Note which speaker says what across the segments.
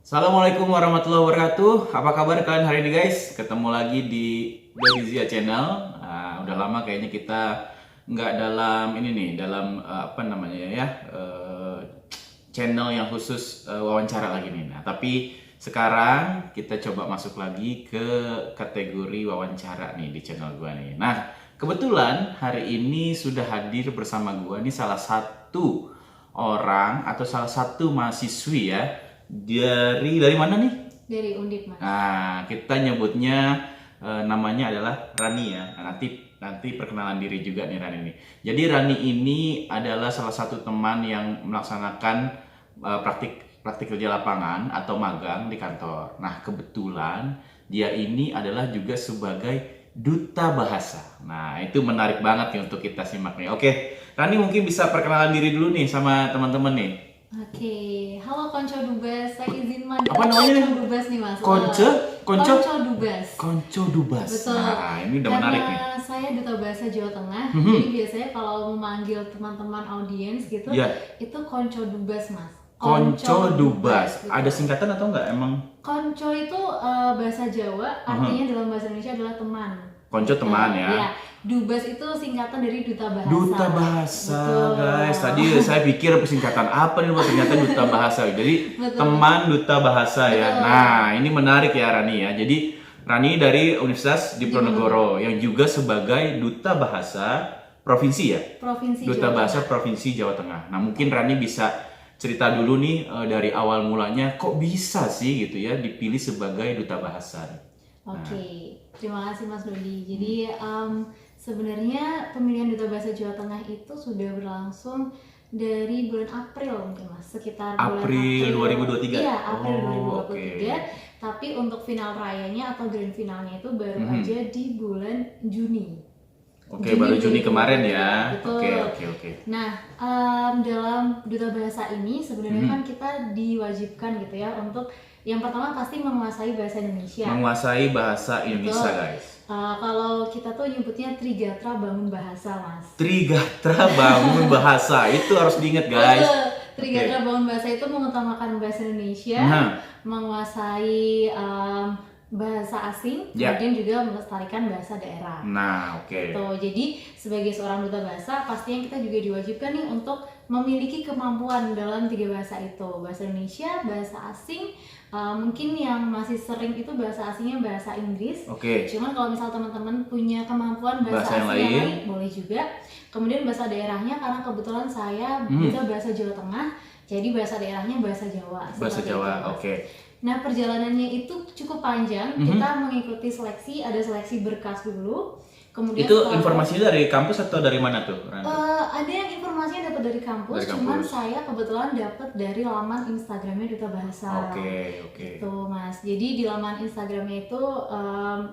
Speaker 1: Assalamualaikum warahmatullahi wabarakatuh. Apa kabar kalian hari ini guys? Ketemu lagi di Dodizia Channel. Udah lama kayaknya kita nggak dalam ini nih, dalam apa namanya ya, channel yang khusus wawancara lagi nih. Nah, tapi sekarang kita coba masuk lagi ke kategori wawancara nih di channel gua nih. Nah, kebetulan hari ini sudah hadir bersama gua nih salah satu orang atau salah satu mahasiswi ya dari mana nih?
Speaker 2: Dari Undip, Mas.
Speaker 1: Nah, kita nyebutnya namanya adalah Rani ya. Nah, nanti perkenalan diri juga nih Rani ini. Jadi Rani ini adalah salah satu teman yang melaksanakan praktik kerja lapangan atau magang di kantor. Nah, kebetulan dia ini adalah juga sebagai duta bahasa. Nah, itu menarik banget nih untuk kita simak nih. Oke, Rani mungkin bisa perkenalan diri dulu nih sama teman-teman nih.
Speaker 2: Oke, halo Konco Dubes, saya izin manggil
Speaker 1: Apa namanya nih?
Speaker 2: Konco Dubes nih Mas.
Speaker 1: Konco
Speaker 2: Dubes.
Speaker 1: Konco Dubes.
Speaker 2: Betul.
Speaker 1: Nah, ini udah menarik nih.
Speaker 2: Karena saya duta bahasa Jawa Tengah, jadi biasanya kalau memanggil teman-teman audiens gitu,
Speaker 1: Iya.
Speaker 2: itu Konco Dubes Mas.
Speaker 1: Konco Dubes.
Speaker 2: gitu.
Speaker 1: Ada singkatan atau enggak emang?
Speaker 2: Konco itu bahasa Jawa, artinya dalam bahasa Indonesia adalah teman.
Speaker 1: Konco teman ya.
Speaker 2: Iya. Dubes itu singkatan dari duta bahasa.
Speaker 1: Duta bahasa,
Speaker 2: Betul.
Speaker 1: guys. Tadi saya pikir singkatan apa nih, ternyata duta bahasa. Jadi
Speaker 2: Betul.
Speaker 1: teman duta bahasa ya.
Speaker 2: Betul.
Speaker 1: Nah, ini menarik ya Rani ya. Jadi Rani dari Universitas Diponegoro yang juga sebagai duta bahasa provinsi ya.
Speaker 2: Provinsi
Speaker 1: Duta
Speaker 2: Jawa
Speaker 1: bahasa
Speaker 2: Tengah.
Speaker 1: Provinsi Jawa Tengah. Nah, mungkin Rani bisa cerita dulu nih dari awal mulanya kok bisa sih gitu ya dipilih sebagai duta bahasa.
Speaker 2: Oke, terima kasih Mas Dodi. Jadi sebenarnya pemilihan duta bahasa Jawa Tengah itu sudah berlangsung dari bulan April mungkin Mas, sekitar bulan
Speaker 1: April 2023.
Speaker 2: Iya, April
Speaker 1: Oh,
Speaker 2: 2023.
Speaker 1: oke.
Speaker 2: Tapi untuk final rayanya atau grand finalnya itu baru aja di bulan Juni.
Speaker 1: Oke, baru Juni kemarin ya.
Speaker 2: Betul.
Speaker 1: Oke.
Speaker 2: Nah, dalam duta bahasa ini sebenarnya kan kita diwajibkan gitu ya untuk yang pertama pasti menguasai bahasa Indonesia.
Speaker 1: Menguasai bahasa Indonesia,
Speaker 2: Betul.
Speaker 1: guys.
Speaker 2: Kalau kita tuh nyebutnya Trigatra Bangun Bahasa, Mas.
Speaker 1: Trigatra bangun bahasa itu harus diingat, guys.
Speaker 2: Betul. Trigatra Bangun Bahasa itu mengutamakan bahasa Indonesia,
Speaker 1: Nah.
Speaker 2: menguasai bahasa asing,
Speaker 1: Ya.
Speaker 2: kemudian juga melestarikan bahasa daerah.
Speaker 1: Nah, oke.
Speaker 2: Tuh, jadi sebagai seorang duta bahasa, pastinya kita juga diwajibkan nih untuk memiliki kemampuan dalam 3 bahasa itu, bahasa Indonesia, bahasa asing, mungkin yang masih sering itu bahasa asingnya bahasa Inggris.
Speaker 1: Oke.
Speaker 2: Cuman kalau misal teman-teman punya kemampuan bahasa
Speaker 1: Bahasa yang
Speaker 2: asing yang
Speaker 1: lain.
Speaker 2: lain, boleh juga. Kemudian bahasa daerahnya, karena kebetulan saya duta bahasa Jawa Tengah, jadi bahasa daerahnya bahasa Jawa.
Speaker 1: Bahasa
Speaker 2: seperti
Speaker 1: Jawa.
Speaker 2: itu, Mas.
Speaker 1: Oke.
Speaker 2: Nah, perjalanannya itu cukup panjang. Kita mengikuti seleksi, ada seleksi berkas dulu. Kemudian
Speaker 1: Itu
Speaker 2: setelah-
Speaker 1: informasinya dari kampus atau dari mana tuh, Ran?
Speaker 2: ada yang informasinya dapat dari kampus,
Speaker 1: Dari
Speaker 2: cuman
Speaker 1: kampus.
Speaker 2: saya kebetulan dapat dari laman Instagramnya Duta Bahasa.
Speaker 1: Oke.
Speaker 2: Tuh Mas, jadi di laman Instagramnya itu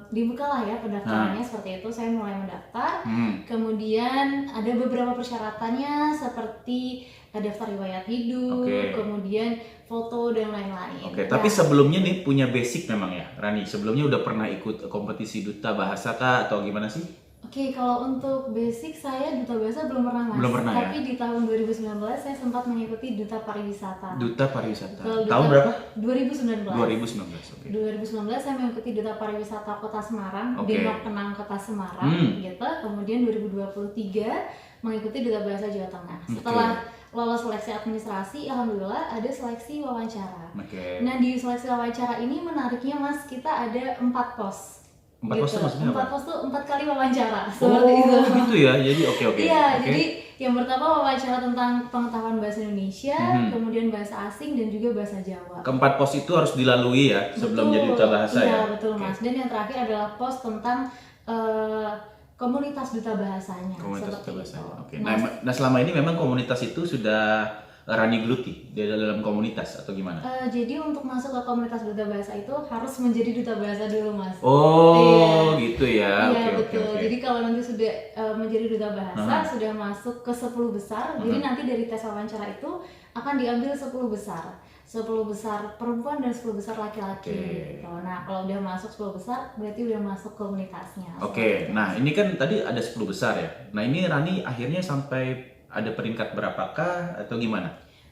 Speaker 2: dibukalah ya pendaftarannya seperti itu. Saya mulai mendaftar. Kemudian ada beberapa persyaratannya seperti daftar riwayat hidup,
Speaker 1: Oke.
Speaker 2: kemudian foto dan lain-lain.
Speaker 1: Oke, tapi sebelumnya nih punya basic memang ya, Rani. Sebelumnya udah pernah ikut kompetisi duta bahasa kah atau gimana sih?
Speaker 2: Oke, kalau untuk basic saya duta bahasa belum pernah Mas.
Speaker 1: Belum pernah, ya?
Speaker 2: Tapi di tahun 2019 saya sempat mengikuti duta pariwisata.
Speaker 1: Duta pariwisata.
Speaker 2: Betul,
Speaker 1: Tahun berapa?
Speaker 2: 2019.
Speaker 1: 2019. Oke.
Speaker 2: 2019 saya mengikuti duta pariwisata Kota Semarang,
Speaker 1: Oke.
Speaker 2: Denok Kenang Kota Semarang gitu. Kemudian 2023 mengikuti duta bahasa Jawa Tengah. Setelah lolos seleksi administrasi, alhamdulillah ada seleksi wawancara.
Speaker 1: Oke.
Speaker 2: Nah, di seleksi wawancara ini menariknya Mas, kita ada 4 pos.
Speaker 1: 4 pos tuh maksudnya
Speaker 2: 4
Speaker 1: apa?
Speaker 2: pos tuh 4 kali wawancara. Seperti itu.
Speaker 1: Oh, gitu ya. Jadi oke.
Speaker 2: Iya,
Speaker 1: Oke.
Speaker 2: jadi yang pertama wawancara tentang pengetahuan bahasa Indonesia, kemudian bahasa asing dan juga bahasa Jawa.
Speaker 1: Keempat pos itu harus dilalui ya sebelum
Speaker 2: Betul.
Speaker 1: jadi duta bahasa
Speaker 2: Iya,
Speaker 1: ya.
Speaker 2: betul
Speaker 1: Oke.
Speaker 2: Mas. Dan yang terakhir adalah pos tentang komunitas duta bahasanya.
Speaker 1: Komunitas duta
Speaker 2: seperti
Speaker 1: bahasa.
Speaker 2: itu.
Speaker 1: Oke.
Speaker 2: Mas,
Speaker 1: Nah, selama ini memang komunitas itu sudah Rani geluti di dalam komunitas atau gimana?
Speaker 2: jadi untuk masuk ke komunitas duta bahasa itu harus menjadi duta bahasa dulu Mas.
Speaker 1: Oh, gitu ya.
Speaker 2: Iya,
Speaker 1: Oke.
Speaker 2: betul. Jadi kalau nanti sudah menjadi duta bahasa, sudah masuk ke 10 besar, jadi nanti dari tes wawancara itu akan diambil 10 besar. 10 besar perempuan dan 10 besar laki-laki.
Speaker 1: Oke.
Speaker 2: Gitu. Nah, kalau udah masuk 10 besar, berarti udah masuk komunitasnya.
Speaker 1: Oke. Nah, ini kan tadi ada 10 besar ya. Nah, ini Rani akhirnya sampai ada peringkat berapakah atau gimana?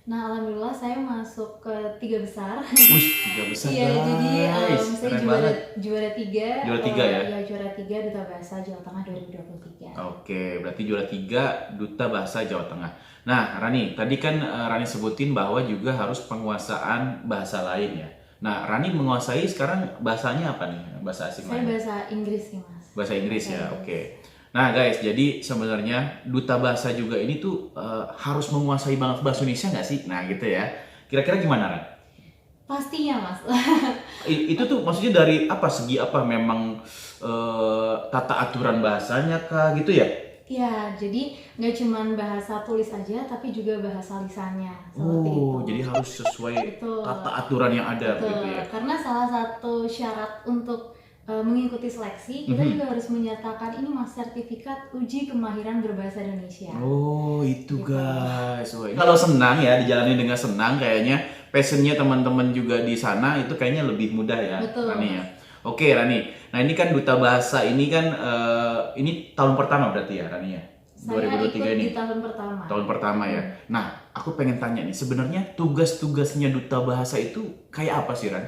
Speaker 2: Nah, alhamdulillah saya masuk ke 3 besar.
Speaker 1: Wih, 3 besar
Speaker 2: Iya, jadi
Speaker 1: guys.
Speaker 2: saya
Speaker 1: Keren
Speaker 2: juara
Speaker 1: banget.
Speaker 2: juara 3.
Speaker 1: Juara 3 ya?
Speaker 2: Ya, juara 3 Duta Bahasa Jawa Tengah 2023.
Speaker 1: Oke, berarti juara 3 Duta Bahasa Jawa Tengah. Nah, Rani, tadi kan Rani sebutin bahwa juga harus penguasaan bahasa lain ya. Nah, Rani menguasai sekarang bahasanya apa nih? Bahasa asing
Speaker 2: Saya
Speaker 1: lain?
Speaker 2: bahasa Inggris sih, Mas.
Speaker 1: Bahasa Inggris
Speaker 2: Bahasa
Speaker 1: ya,
Speaker 2: Inggris.
Speaker 1: oke. Nah guys, jadi sebenarnya duta bahasa juga ini tuh harus menguasai banget bahasa Indonesia nggak sih? Nah gitu ya. Kira-kira gimana Ran?
Speaker 2: Pastinya, Mas.
Speaker 1: Itu tuh maksudnya dari apa segi apa? Memang tata aturan bahasanya kah gitu ya?
Speaker 2: Ya, jadi nggak cuman bahasa tulis aja, tapi juga bahasa lisannya. Seperti itu.
Speaker 1: Jadi harus sesuai
Speaker 2: Betul.
Speaker 1: tata aturan yang ada
Speaker 2: Betul.
Speaker 1: gitu ya.
Speaker 2: Karena salah satu syarat untuk mengikuti seleksi, kita juga harus menyertakan ini Mas, sertifikat uji kemahiran berbahasa Indonesia.
Speaker 1: Oh itu
Speaker 2: Gitu.
Speaker 1: guys. Wah, kalau senang ya dijalani dengan senang kayaknya passionnya teman-teman juga di sana itu kayaknya lebih mudah ya.
Speaker 2: Betul.
Speaker 1: Rani ya. Oke Rani. Nah ini kan duta bahasa ini kan ini tahun pertama berarti ya Rani ya.
Speaker 2: Saya
Speaker 1: 2023
Speaker 2: ikut
Speaker 1: ini.
Speaker 2: di tahun pertama.
Speaker 1: Tahun pertama ya. Nah aku pengen tanya nih sebenarnya tugas-tugasnya duta bahasa itu kayak apa sih Ran?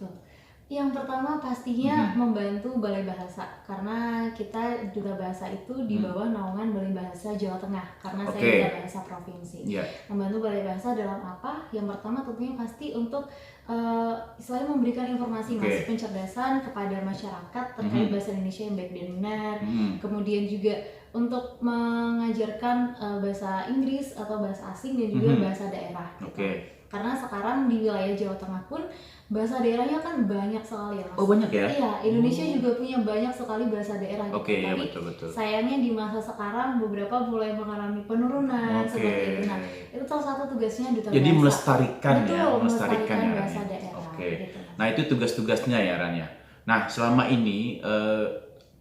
Speaker 2: Tuh. Yang pertama pastinya membantu Balai Bahasa, karena kita Duta Bahasa itu di bawah naungan Balai Bahasa Jawa Tengah, karena saya Duta Bahasa Provinsi.
Speaker 1: Iya.
Speaker 2: Membantu Balai Bahasa dalam apa? Yang pertama tentunya pasti untuk istilahnya memberikan informasi Mas, pencerdasan kepada masyarakat terkait bahasa Indonesia yang baik dan benar. Kemudian juga untuk mengajarkan bahasa Inggris atau bahasa asing dan juga bahasa daerah gitu. Karena sekarang di wilayah Jawa Tengah pun bahasa daerahnya kan banyak sekali ya Mas.
Speaker 1: Oh banyak ya?
Speaker 2: Iya, Indonesia juga punya banyak sekali bahasa daerah gitu.
Speaker 1: Oke, ya
Speaker 2: Tapi
Speaker 1: betul.
Speaker 2: sayangnya di masa sekarang beberapa mulai mengalami penurunan seperti itu. Nah, itu salah satu tugasnya Duta
Speaker 1: Jadi
Speaker 2: Bahasa.
Speaker 1: melestarikan
Speaker 2: Betul,
Speaker 1: ya, melestarikan ya,
Speaker 2: bahasa
Speaker 1: Ran, ya?
Speaker 2: daerah.
Speaker 1: Oke.
Speaker 2: Gitu, Mas.
Speaker 1: Nah itu tugas-tugasnya ya Ran ya. Nah selama ini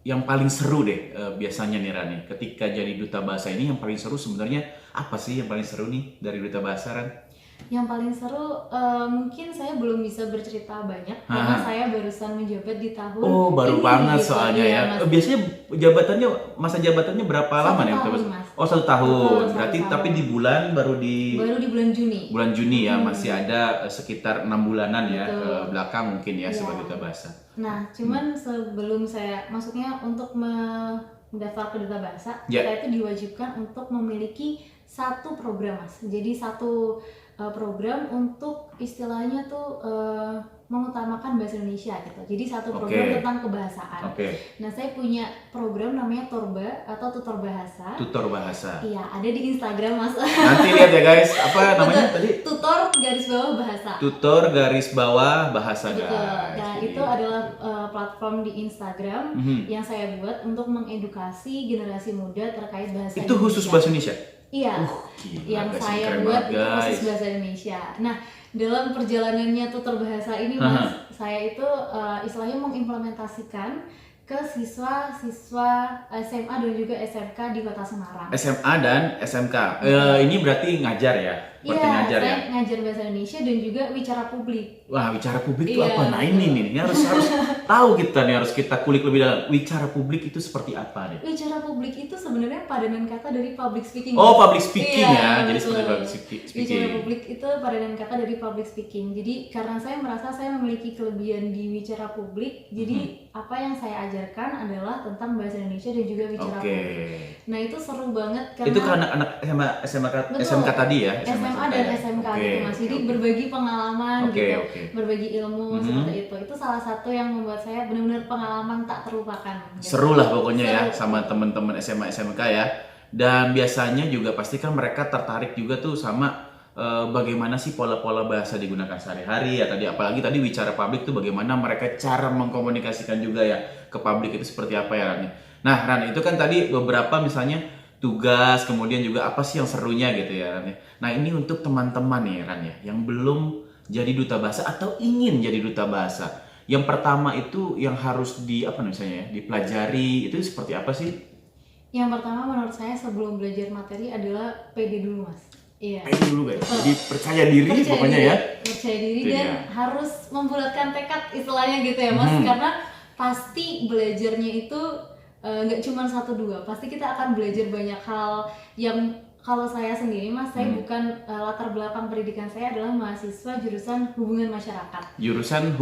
Speaker 1: yang paling seru deh biasanya nih Ran nih, ketika jadi duta bahasa ini yang paling seru sebenarnya apa sih yang paling seru nih dari duta bahasa Ran?
Speaker 2: Yang paling seru mungkin saya belum bisa bercerita banyak karena saya barusan menjabat di tahun
Speaker 1: Oh baru
Speaker 2: ini,
Speaker 1: banget
Speaker 2: gitu.
Speaker 1: soalnya
Speaker 2: Iya,
Speaker 1: ya.
Speaker 2: Mas.
Speaker 1: Biasanya jabatannya masa jabatannya berapa lama nih?
Speaker 2: tahun,
Speaker 1: Mas?
Speaker 2: Mas.
Speaker 1: Oh 1 tahun.
Speaker 2: Betul, 1
Speaker 1: Berarti
Speaker 2: tahun.
Speaker 1: tapi di bulan baru di
Speaker 2: bulan Juni.
Speaker 1: bulan Juni ya masih ada sekitar 6 bulanan ya
Speaker 2: Betul.
Speaker 1: ke belakang mungkin ya
Speaker 2: Iya.
Speaker 1: sebagai duta bahasa.
Speaker 2: Nah, cuman sebelum saya, maksudnya untuk mendaftar ke Duta Bahasa, saya itu diwajibkan untuk memiliki satu program Mas. Jadi satu program untuk istilahnya tuh mengutamakan bahasa Indonesia gitu. Jadi satu program tentang kebahasaan. Nah, saya punya program namanya Torba atau Tutor Bahasa.
Speaker 1: Tutor bahasa.
Speaker 2: Iya, ada di Instagram Mas.
Speaker 1: Nanti lihat ya guys, apa namanya tadi?
Speaker 2: Tutor garis bawah bahasa.
Speaker 1: Tutor garis bawah bahasa
Speaker 2: Betul.
Speaker 1: guys.
Speaker 2: Nah,
Speaker 1: Jadi,
Speaker 2: itu adalah platform di Instagram yang saya buat untuk mengedukasi generasi muda terkait bahasa
Speaker 1: itu khusus bahasa Indonesia?
Speaker 2: Iya.
Speaker 1: Gila,
Speaker 2: Yang
Speaker 1: guys,
Speaker 2: saya
Speaker 1: keren
Speaker 2: buat
Speaker 1: banget,
Speaker 2: itu
Speaker 1: guys.
Speaker 2: khusus bahasa Indonesia. Nah, dalam perjalanannya tutor bahasa ini Mas, saya itu istilahnya mengimplementasikan ke siswa-siswa SMA dan juga SMK di Kota Semarang.
Speaker 1: SMA dan SMK. Ini berarti ngajar ya? Berarti
Speaker 2: Iya,
Speaker 1: ngajar
Speaker 2: saya
Speaker 1: ya?
Speaker 2: ngajar bahasa Indonesia dan juga wicara publik.
Speaker 1: Wah, wicara publik itu
Speaker 2: Iya,
Speaker 1: apa? Nah ini nih, ini harus tahu kita nih, harus kita kulik lebih dalam. Wicara publik itu seperti apa nih?
Speaker 2: Wicara publik itu sebenarnya padanan kata dari public speaking.
Speaker 1: Oh, public speaking ya. Jadi
Speaker 2: betul.
Speaker 1: seperti public speaking.
Speaker 2: Wicara publik itu padanan kata dari public speaking. Jadi karena saya merasa saya memiliki kelebihan di wicara publik, jadi apa yang saya ajarkan adalah tentang bahasa Indonesia dan juga wicara publik. Nah, itu seru banget karena
Speaker 1: itu ke anak-anak SMK tadi ya?
Speaker 2: SMA dan SMK gitu Mas. Jadi berbagi pengalaman gitu, berbagi ilmu seperti itu. Itu salah satu yang membuat saya benar-benar pengalaman tak terlupakan. Gitu.
Speaker 1: Seru lah pokoknya ya
Speaker 2: Seru.
Speaker 1: sama teman-teman SMA SMK ya. Dan biasanya juga pasti kan mereka tertarik juga tuh sama bagaimana sih pola-pola bahasa digunakan sehari-hari ya tadi, apalagi tadi wicara publik tuh bagaimana mereka cara mengkomunikasikan juga ya ke publik itu seperti apa ya Ran. Nah Ran, itu kan tadi beberapa misalnya tugas, kemudian juga apa sih yang serunya gitu ya Ran. Nah ini untuk teman-teman nih Ran ya yang belum jadi duta bahasa atau ingin jadi duta bahasa. Yang pertama itu yang harus dipelajari itu seperti apa sih?
Speaker 2: Yang pertama menurut saya sebelum belajar materi adalah PD dulu Mas. Iya.
Speaker 1: PD dulu guys. Jadi percaya diri pokoknya ya.
Speaker 2: Percaya diri
Speaker 1: Itu
Speaker 2: dan
Speaker 1: dia.
Speaker 2: harus membulatkan tekad istilahnya gitu ya Mas. Karena pasti belajarnya itu nggak cuma 1-2. Pasti kita akan belajar banyak hal yang kalau saya sendiri Mas, saya bukan latar belakang pendidikan saya adalah mahasiswa jurusan hubungan masyarakat.
Speaker 1: Jurusan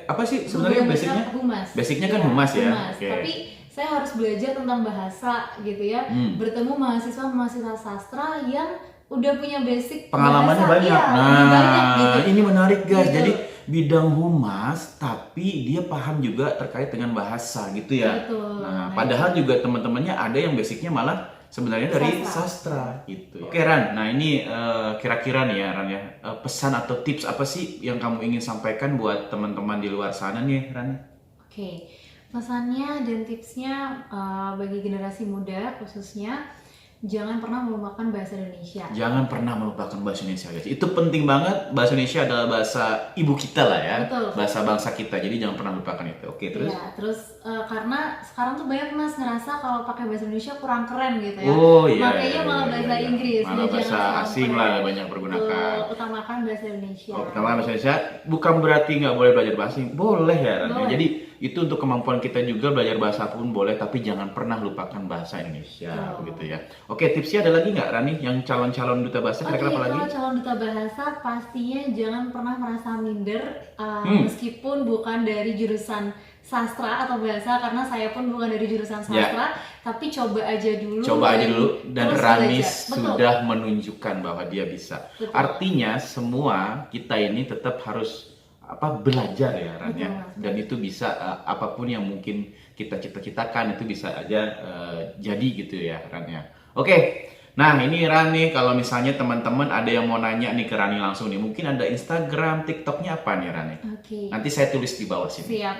Speaker 1: apa sih sebenarnya
Speaker 2: Hubungan
Speaker 1: basicnya?
Speaker 2: masyarakat, humas.
Speaker 1: Basicnya kan
Speaker 2: Iya,
Speaker 1: humas ya.
Speaker 2: humas.
Speaker 1: Oke.
Speaker 2: Tapi saya harus belajar tentang bahasa gitu ya. Bertemu mahasiswa sastra yang udah punya basic
Speaker 1: Pengalamannya
Speaker 2: bahasa.
Speaker 1: banyak.
Speaker 2: Iya, lebih banyak gitu.
Speaker 1: Ini menarik guys.
Speaker 2: Gitu.
Speaker 1: Jadi bidang humas tapi dia paham juga terkait dengan bahasa gitu ya.
Speaker 2: Betul.
Speaker 1: Nah, padahal juga teman-temannya ada yang basicnya malah sebenarnya dari sastra gitu. Oke Ran, nah ini kira-kira nih ya Ran ya, pesan atau tips apa sih yang kamu ingin sampaikan buat teman-teman di luar sana nih Ran?
Speaker 2: Oke, pesannya dan tipsnya bagi generasi muda khususnya, jangan pernah melupakan bahasa Indonesia.
Speaker 1: Jangan pernah melupakan bahasa Indonesia guys. Itu penting banget. Bahasa Indonesia adalah bahasa ibu kita lah ya.
Speaker 2: Betul.
Speaker 1: Bahasa bangsa kita. Jadi jangan pernah lupakan itu. Oke, terus?
Speaker 2: Iya, terus karena sekarang tuh banyak Mas ngerasa kalau pakai bahasa Indonesia kurang keren gitu ya.
Speaker 1: Oh iya.
Speaker 2: Makanya malah bahasa Inggris.
Speaker 1: Malah
Speaker 2: Jadi
Speaker 1: bahasa
Speaker 2: jangan
Speaker 1: asing
Speaker 2: sampai
Speaker 1: lah banyak pergunakan.
Speaker 2: utamakan bahasa Indonesia.
Speaker 1: Oh, pertama bahasa Indonesia bukan berarti nggak boleh belajar bahasa asing. Boleh ya Ran.
Speaker 2: Boleh.
Speaker 1: Jadi itu untuk kemampuan kita juga, belajar bahasa pun boleh, tapi jangan pernah lupakan bahasa Indonesia begitu ya. Oke, tipsnya ada lagi nggak Rani yang calon-calon duta bahasa kira-kira apa lagi?
Speaker 2: Kalau calon duta bahasa pastinya jangan pernah merasa minder meskipun bukan dari jurusan sastra atau bahasa, karena saya pun bukan dari jurusan sastra, tapi coba aja dulu.
Speaker 1: Dan
Speaker 2: terus
Speaker 1: Rani
Speaker 2: belajar.
Speaker 1: sudah menunjukkan bahwa dia bisa.
Speaker 2: Betul.
Speaker 1: Artinya semua kita ini tetap harus belajar ya Ran ya. Dan itu bisa apapun yang mungkin kita cita-citakan itu bisa aja jadi gitu ya Ran ya. Oke. Nah ini Ran nih, kalau misalnya teman-teman ada yang mau nanya nih ke Rani langsung nih, mungkin ada Instagram, TikToknya apa nih Rani?
Speaker 2: Oke.
Speaker 1: Nanti saya tulis di bawah sini.
Speaker 2: Siap.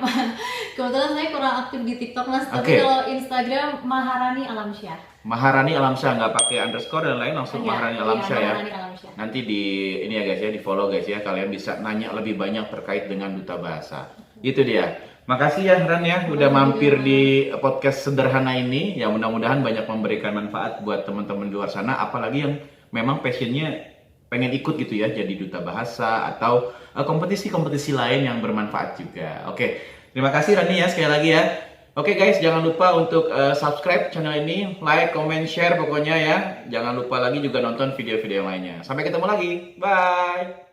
Speaker 2: Kebetulan saya kurang aktif di TikTok Mas, tapi kalau Instagram Maharani Alamsyah.
Speaker 1: Maharani Alamsyah, nggak pakai underscore dan lain, langsung Maharani Alamsyah ya.
Speaker 2: Maharani Alamsyah.
Speaker 1: Nanti di ini ya guys ya, di follow guys ya, kalian bisa nanya lebih banyak terkait dengan duta bahasa. Itu dia. Makasih ya Ran ya, udah mampir di podcast sederhana ini. Ya mudah-mudahan banyak memberikan manfaat buat teman-teman di luar sana, apalagi yang memang passionnya pengen ikut gitu ya, jadi duta bahasa atau kompetisi-kompetisi lain yang bermanfaat juga. Oke, terima kasih Rani ya sekali lagi ya. Oke guys, jangan lupa untuk subscribe channel ini, like, comment, share pokoknya ya. Jangan lupa lagi juga nonton video-video yang lainnya. Sampai ketemu lagi, bye!